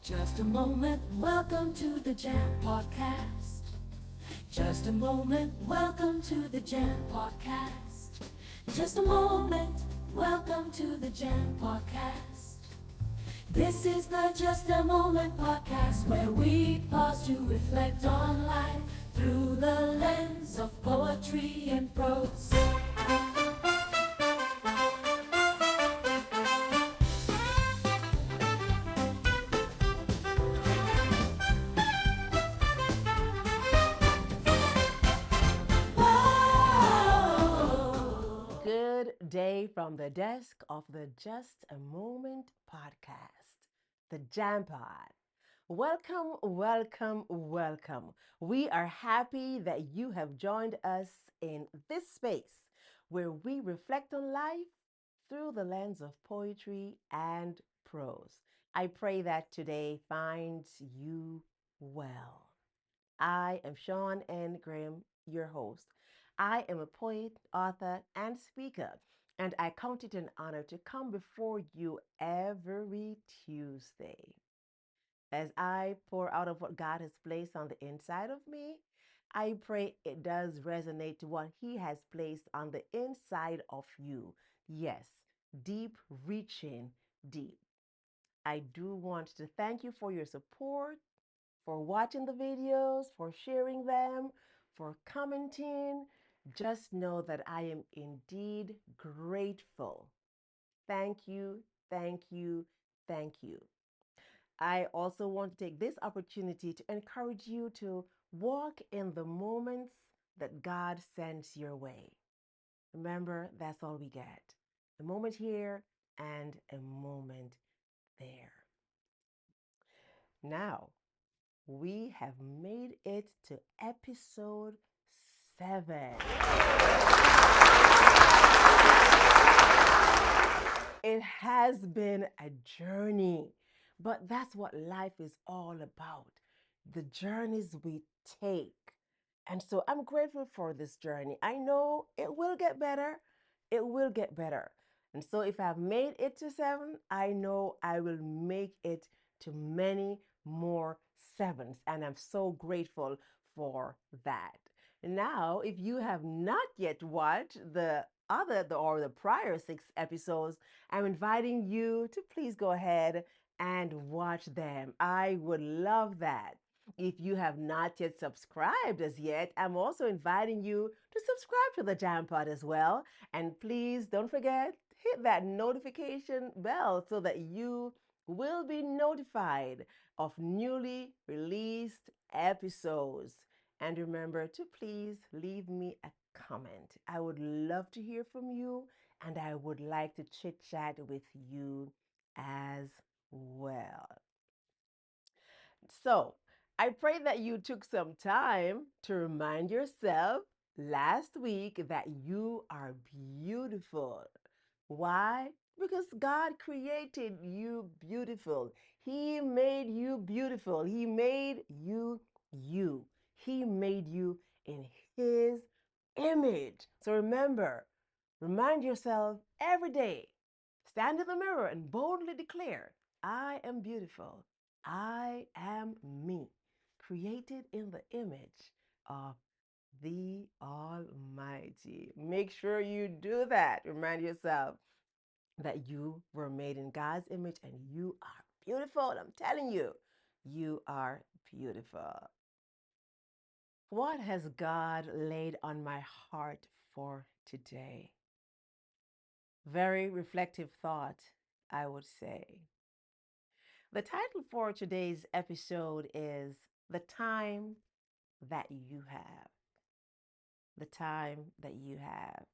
Just a moment, welcome to the Jam Podcast. Just a moment, welcome to the Jam Podcast. Just a moment, welcome to the Jam Podcast. This is the Just a Moment podcast where we pause to reflect on life through the lens of poetry and prose. Good day from the desk of the Just a Moment podcast, the Jam Pod. Welcome, welcome, welcome. We are happy that you have joined us in this space where we reflect on life through the lens of poetry and prose. I pray that today finds you well. I am Shawn N, your host. I am a poet, author, and speaker, and I count it an honor to come before you every Tuesday. As I pour out of what God has placed on the inside of me, I pray it does resonate to what He has placed on the inside of you. Yes, deep, reaching deep. I do want to thank you for your support, for watching the videos, for sharing them, for commenting. Just know that I am indeed grateful. Thank you, thank you, thank you. I also want to take this opportunity to encourage you to walk in the moments that God sends your way. Remember, that's all we get. A moment here and a moment there. Now, we have made it to episode 7. It has been a journey, but that's what life is all about, the journeys we take. And so I'm grateful for this journey. I know it will get better. It will get better. And so if I've made it to 7, I know I will make it to many more 7s. And I'm so grateful for that. Now, if you have not yet watched the prior 6 episodes, I'm inviting you to please go ahead and watch them. I would love that. If you have not yet subscribed as yet, I'm also inviting you to subscribe to the Jam Pod as well. And please don't forget, hit that notification bell so that you will be notified of newly released episodes. And remember to please leave me a comment. I would love to hear from you, and I would like to chit chat with you as well. So, I pray that you took some time to remind yourself last week that you are beautiful. Why? Because God created you beautiful. He made you beautiful. He made you you. He made you in His image. So remember, remind yourself every day. Stand in the mirror and boldly declare, I am beautiful. I am me, created in the image of the Almighty. Make sure you do that. Remind yourself that you were made in God's image and you are beautiful. I'm telling you, you are beautiful. What has God laid on my heart for today? Very reflective thought, I would say. The title for today's episode is The Time That You Have. The Time That You Have.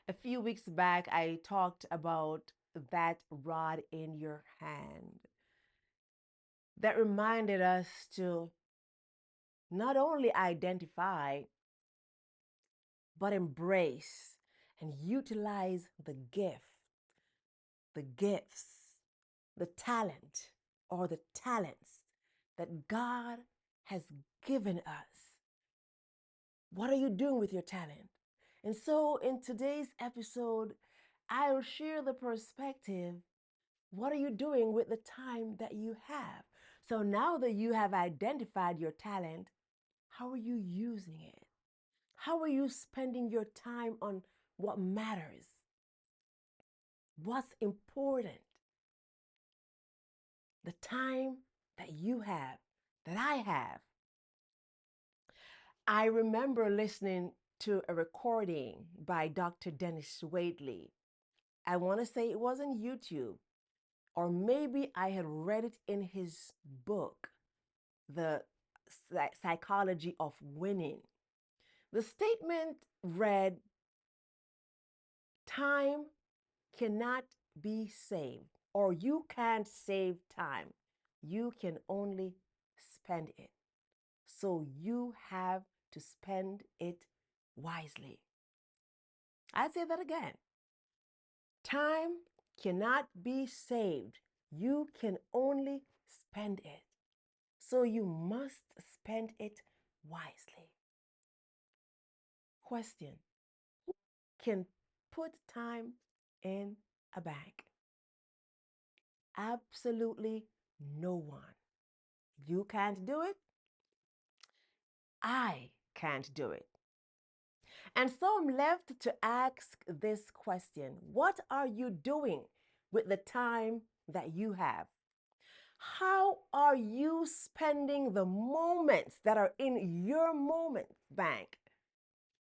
A few weeks back, I talked about that rod in your hand that reminded us to not only identify, but embrace and utilize the gifts, the talent, or the talents that God has given us. What are you doing with your talent? And so, in today's episode, I'll share the perspective What are you doing with the time that you have? So now that you have identified your talent, how are you using it? How are you spending your time on what matters? What's important? The time that you have, that I have. I remember listening to a recording by Dr. Dennis Wadley. I want to say it was on YouTube, or maybe I had read it in his book, The Psychology of Winning. The statement read, time cannot be saved, or you can't save time. You can only spend it. So you have to spend it wisely. I say that again. Time cannot be saved. You can only spend it. So you must spend it wisely. Question: can put time in a bank? Absolutely no one. You can't do it. I can't do it. And so I'm left to ask this question: what are you doing with the time that you have? How are you spending the moments that are in your moment bank?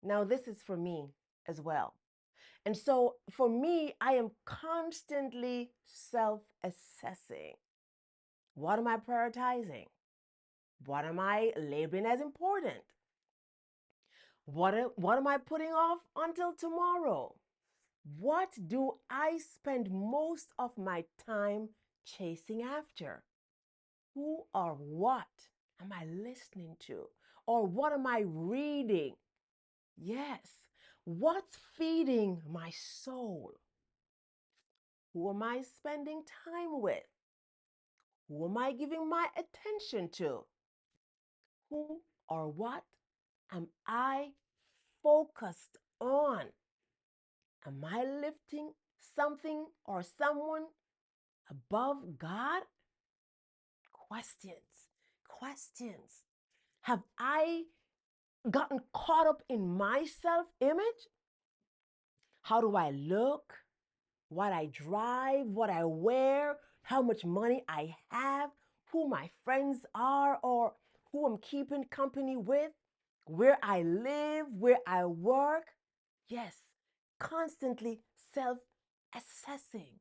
Now, this is for me as well. And so for me, I am constantly self assessing. What am I prioritizing? What am I labeling as important? What am I putting off until tomorrow? What do I spend most of my time chasing after? Who or what am I listening to? Or what am I reading? Yes. What's feeding my soul? Who am I spending time with? Who am I giving my attention to? Who or what am I focused on? Am I lifting something or someone above God? Questions. Questions. Have I gotten caught up in my self image? How do I look? What I drive? What I wear? How much money I have? Who my friends are or who I'm keeping company with? Where I live? Where I work? Yes, constantly self assessing.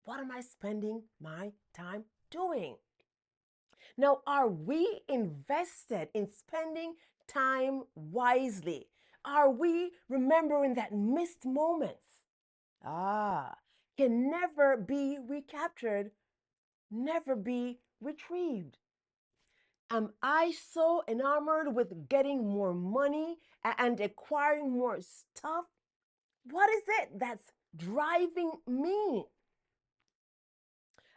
What am I spending my time doing? Now, are we invested in spending time wisely? Are we remembering that missed moments? Can never be recaptured, never be retrieved. Am I so enamored with getting more money and acquiring more stuff? What is it that's driving me?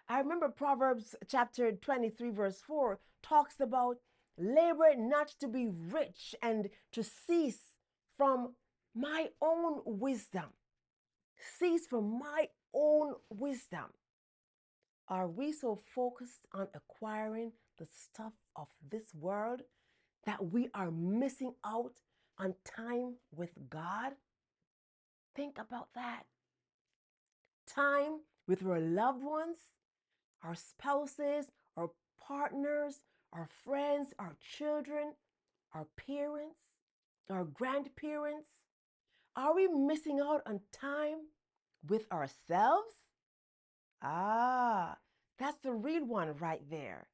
I remember Proverbs chapter 23, verse 4 talks about labor not to be rich and to cease from my own wisdom. Cease from my own wisdom. Are we so focused on acquiring the stuff of this world that we are missing out on time with God? Think about that. Time with our loved ones, our spouses, our partners, our friends, our children, our parents, our grandparents. Are we missing out on time with ourselves? Ah, that's the real one right there.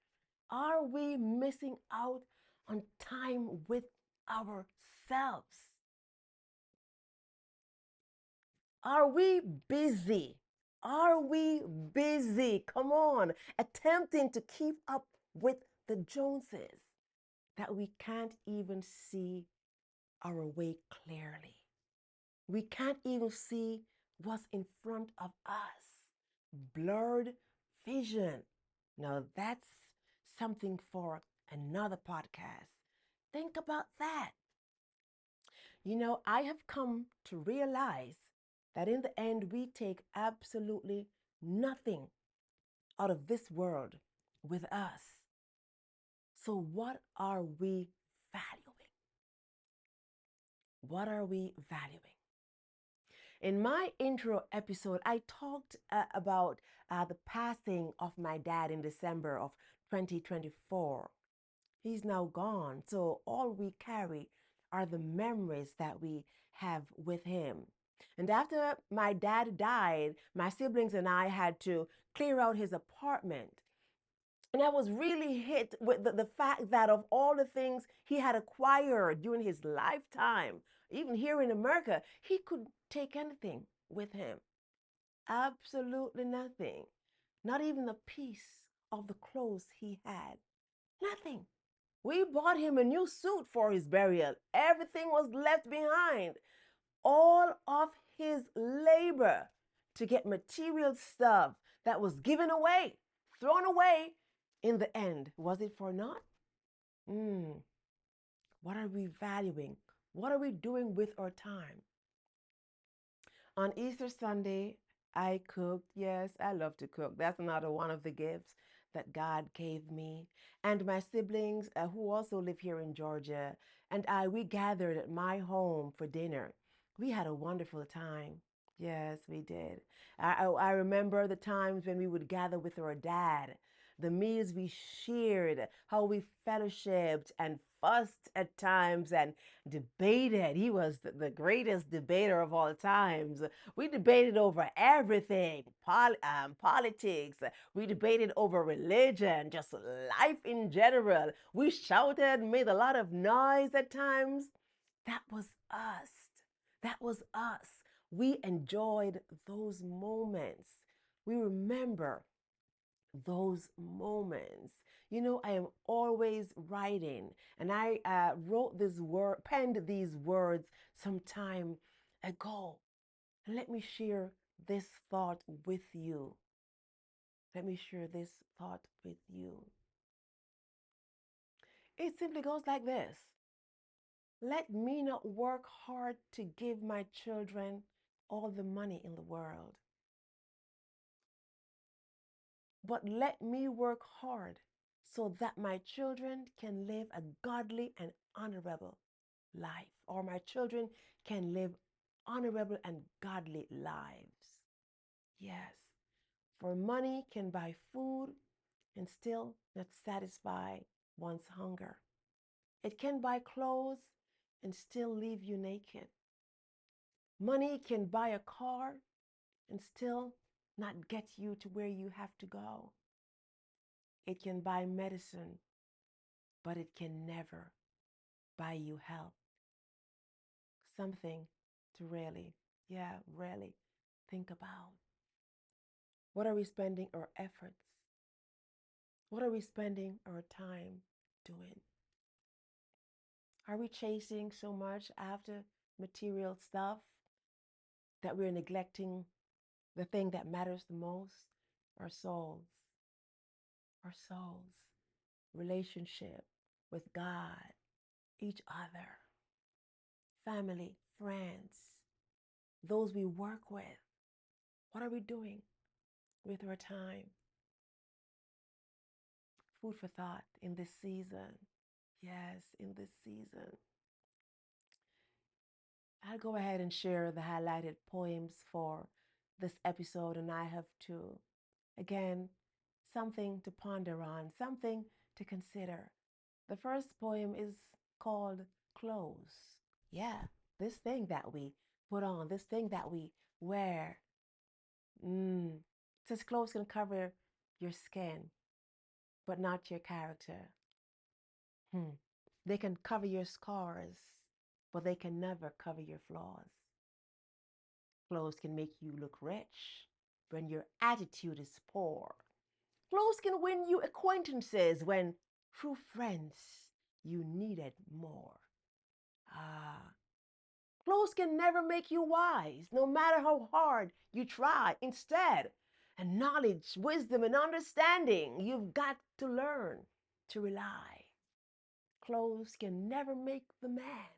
Are we missing out on time with ourselves? Are we busy? Are we busy? Come on, attempting to keep up with the Joneses that we can't even see our way clearly. We can't even see what's in front of us. Blurred vision. Now, that's something for another podcast. Think about that. You know, I have come to realize that in the end, we take absolutely nothing out of this world with us. So, what are we valuing? What are we valuing? In my intro episode, I talked about the passing of my dad in December of 2024. He's now gone, so all we carry are the memories that we have with him. And after my dad died, my siblings and I had to clear out his apartment. And I was really hit with the fact that of all the things he had acquired during his lifetime, even here in America, he could take anything with him. Absolutely nothing. Not even a piece of the clothes he had. Nothing. We bought him a new suit for his burial. Everything was left behind. All of his labor to get material stuff that was given away, thrown away in the end. Was it for naught? What are we valuing? What are we doing with our time? On Easter Sunday, I cooked. Yes, I love to cook. That's another one of the gifts that God gave me. And my siblings, who also live here in Georgia, and we gathered at my home for dinner. We had a wonderful time. Yes, we did. I remember the times when we would gather with our dad, the meals we shared, how we fellowshipped and fussed at times and debated. He was the greatest debater of all times. We debated over everything, politics. We debated over religion, just life in general. We shouted, made a lot of noise at times. That was us. That was us. We enjoyed those moments. We remember those moments. You know, I am always writing, and I penned these words some time ago. And let me share this thought with you. Let me share this thought with you. It simply goes like this. Let me not work hard to give my children all the money in the world, but let me work hard so that my children can live a godly and honorable life, or my children can live honorable and godly lives. Yes, for money can buy food and still not satisfy one's hunger. It can buy clothes and still leave you naked. Money can buy a car and still not get you to where you have to go. It can buy medicine, but it can never buy you health. Something to really think about. What are we spending our efforts? What are we spending our time doing? Are we chasing so much after material stuff that we're neglecting the thing that matters the most? Our souls. Our souls. Relationship with God, each other, family, friends, those we work with. What are we doing with our time? Food for thought in this season. Yes, in this season. I'll go ahead and share the highlighted poems for this episode, and I have to, again, something to ponder on, something to consider. The first poem is called Clothes. Yeah, this thing that we put on, this thing that we wear. Says clothes can cover your skin, but not your character. They can cover your scars, but they can never cover your flaws. Clothes can make you look rich when your attitude is poor. Clothes can win you acquaintances when true friends you needed more. Ah, clothes can never make you wise, no matter how hard you try. Instead, and knowledge, wisdom, and understanding, you've got to learn to rely. Clothes can never make the man.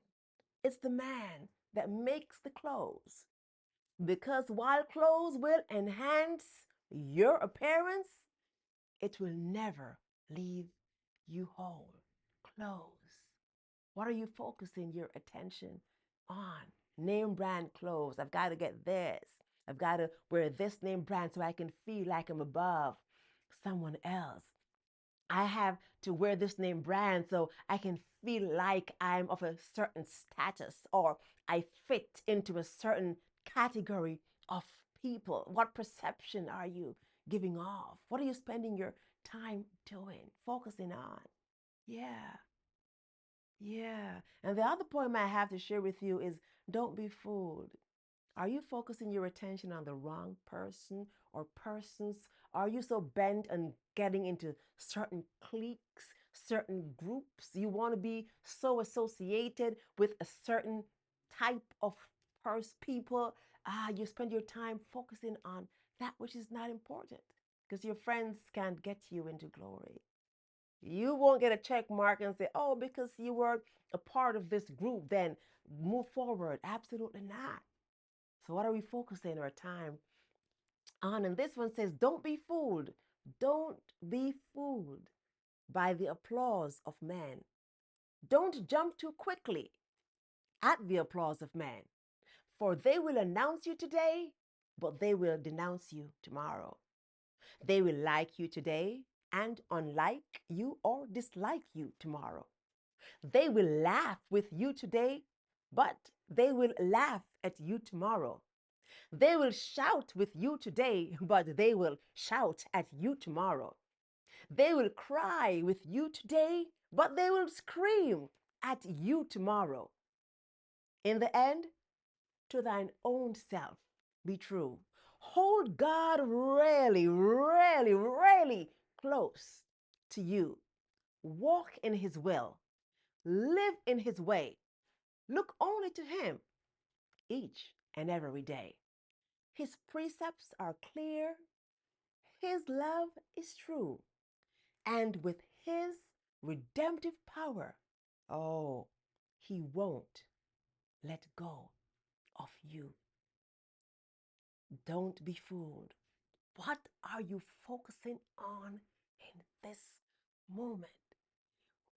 It's the man that makes the clothes. Because while clothes will enhance your appearance, it will never leave you whole. Clothes. What are you focusing your attention on? Name brand clothes. I've got to get this. I've got to wear this name brand so I can feel like I'm above someone else. I have to wear this name brand so I can feel like I'm of a certain status or I fit into a certain category of people. What perception are you giving off? What are you spending your time doing, focusing on? Yeah, yeah. And the other point I have to share with you is don't be fooled. Are you focusing your attention on the wrong person or persons? Are you so bent on getting into certain cliques, certain groups? You want to be so associated with a certain type of people. You spend your time focusing on that which is not important because your friends can't get you into glory. You won't get a check mark and say, oh, because you were a part of this group, then move forward. Absolutely not. So, what are we focusing our time on? And this one says, don't be fooled. Don't be fooled by the applause of man. Don't jump too quickly at the applause of man, for they will announce you today, but they will denounce you tomorrow. They will like you today and unlike you or dislike you tomorrow. They will laugh with you today, but they will laugh at you tomorrow. They will shout with you today, but they will shout at you tomorrow. They will cry with you today, but they will scream at you tomorrow. In the end, to thine own self be true. Hold God really, really, really close to you. Walk in his will. Live in his way. Look only to him each and every day. His precepts are clear. His love is true. And with his redemptive power, oh, he won't let go of you. Don't be fooled. What are you focusing on in this moment?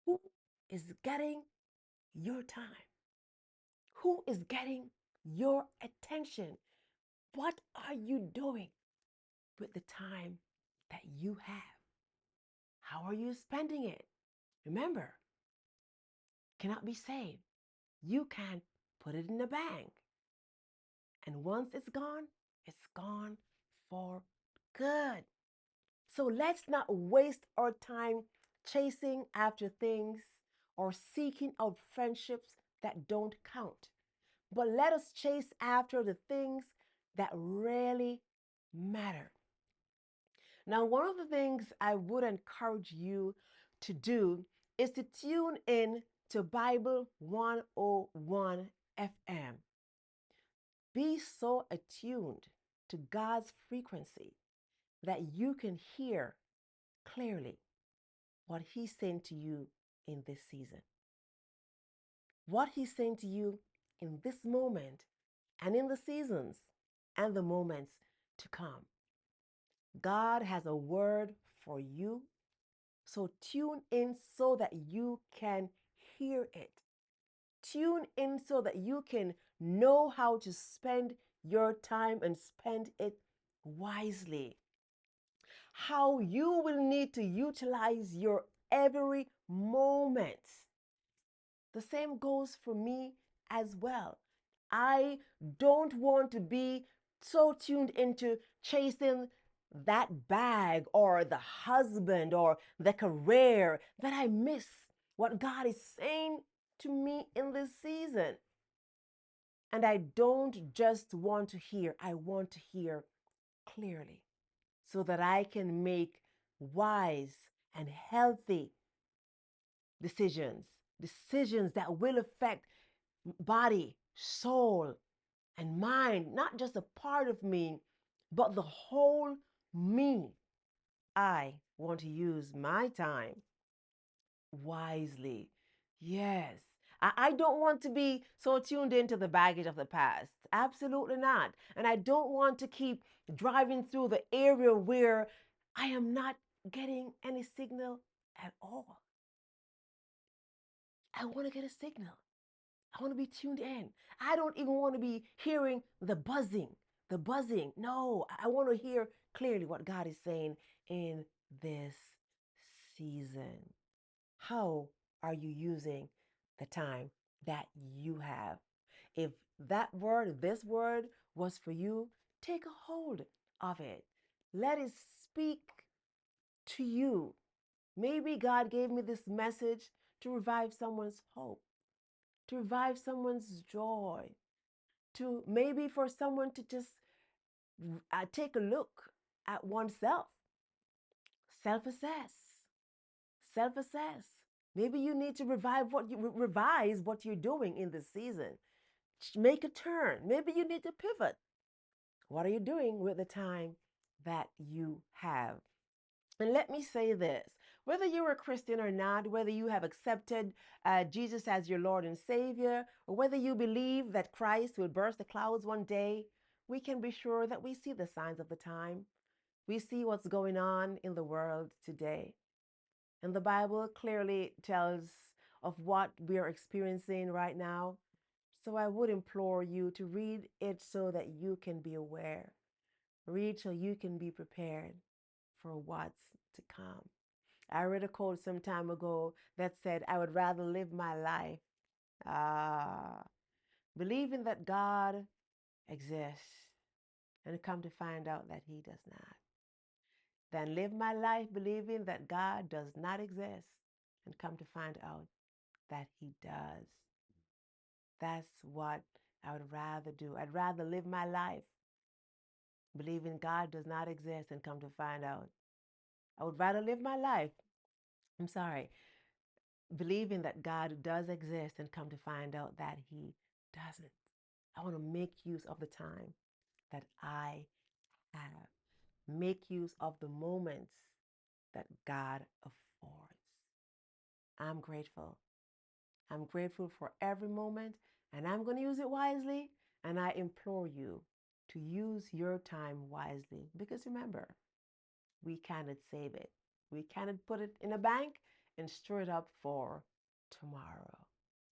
Who is getting your time? Who is getting your attention? What are you doing with the time that you have? How are you spending it? Remember, cannot be saved. You can put it in the bank. And once it's gone for good. So let's not waste our time chasing after things or seeking out friendships that don't count. But let us chase after the things that really matter. Now, one of the things I would encourage you to do is to tune in to Bible 101 FM. Be so attuned to God's frequency that you can hear clearly what He's saying to you in this season. What He's saying to you in this moment and in the seasons and the moments to come. God has a word for you. So tune in so that you can hear it. Tune in so that you can know how to spend your time and spend it wisely. How you will need to utilize your every moment. The same goes for me as well. I don't want to be so tuned into chasing that bag or the husband or the career that I miss what God is saying to me in this season. And I don't just want to hear, I want to hear clearly so that I can make wise and healthy decisions, decisions that will affect body, soul, and mind, not just a part of me, but the whole me. I want to use my time wisely. Yes. I don't want to be so tuned into the baggage of the past. Absolutely not. And I don't want to keep driving through the area where I am not getting any signal at all. I want to get a signal. I want to be tuned in. I don't even want to be hearing the buzzing. The buzzing. No, I want to hear clearly what God is saying in this season. How are you using the time that you have? If that word, this word was for you, take a hold of it. Let it speak to you. Maybe God gave me this message to revive someone's hope, to revive someone's joy, to maybe for someone to just take a look at oneself, self assess, self assess. Maybe you need to revise what you're doing in this season. Make a turn. Maybe you need to pivot. What are you doing with the time that you have? And let me say this, whether you're a Christian or not, whether you have accepted Jesus as your Lord and Savior, or whether you believe that Christ will burst the clouds one day, we can be sure that we see the signs of the time. We see what's going on in the world today. And the Bible clearly tells of what we are experiencing right now. So I would implore you to read it so that you can be aware. Read so you can be prepared for what's to come. I read a quote some time ago that said, I would rather live my life believing that God exists and come to find out that He does not, than live my life believing that God does not exist and come to find out that He does. That's what I would rather do. I'd rather live my life believing God does not exist and come to find out. I would rather live my life, believing that God does exist and come to find out that He doesn't. I want to make use of the time that I have. Make use of the moments that God affords. I'm grateful. I'm grateful for every moment, and I'm going to use it wisely. And I implore you to use your time wisely, because remember, we cannot save it. We cannot put it in a bank and store it up for tomorrow.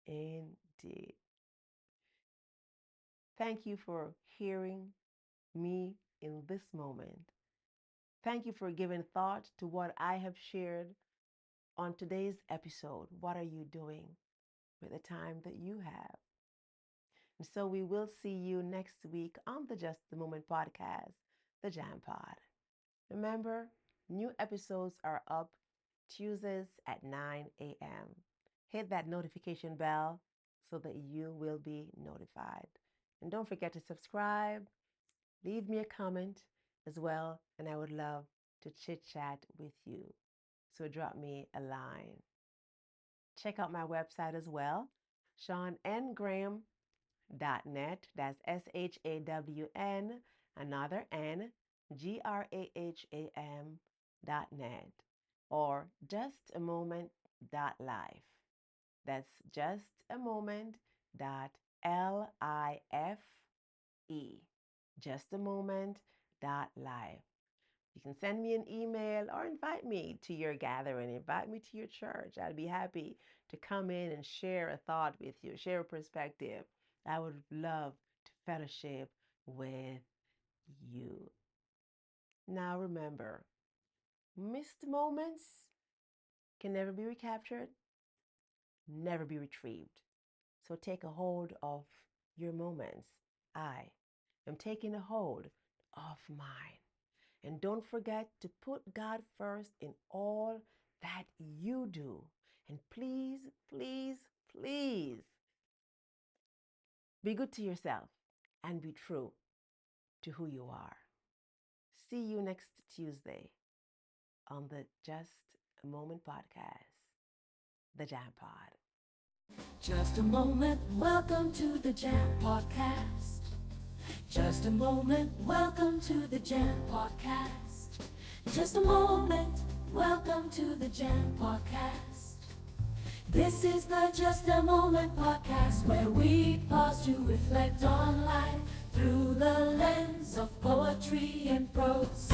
Indeed. Thank you for hearing me in this moment. Thank you for giving thought to what I have shared on today's episode. What are you doing with the time that you have? And so we will see you next week on the Just the Moment podcast, the Jam Pod. Remember, new episodes are up Tuesdays at 9 a.m. Hit that notification bell so that you will be notified. And don't forget to subscribe, leave me a comment as well, and I would love to chit chat with you. So drop me a line. Check out my website as well, ShawnNGraham.net. That's SHAWN, another N, GRAHAM.net, or justamoment.life. That's justamoment.life. Justamoment.life. You can send me an email or invite me to your gathering, invite me to your church. I'd be happy to come in and share a thought with you, share a perspective. I would love to fellowship with you. Now remember, missed moments can never be recaptured, never be retrieved. So take a hold of your moments. I am taking a hold of mine. And don't forget to put God first in all that you do. And please, please, please be good to yourself and be true to who you are. See you next Tuesday on the Just a Moment podcast, the Jam Pod. Just a moment, welcome to the Jam Podcast. Just a moment, welcome to the Jam Podcast. Just a moment, welcome to the Jam Podcast. This is the Just a Moment podcast, where we pause to reflect on life through the lens of poetry and prose.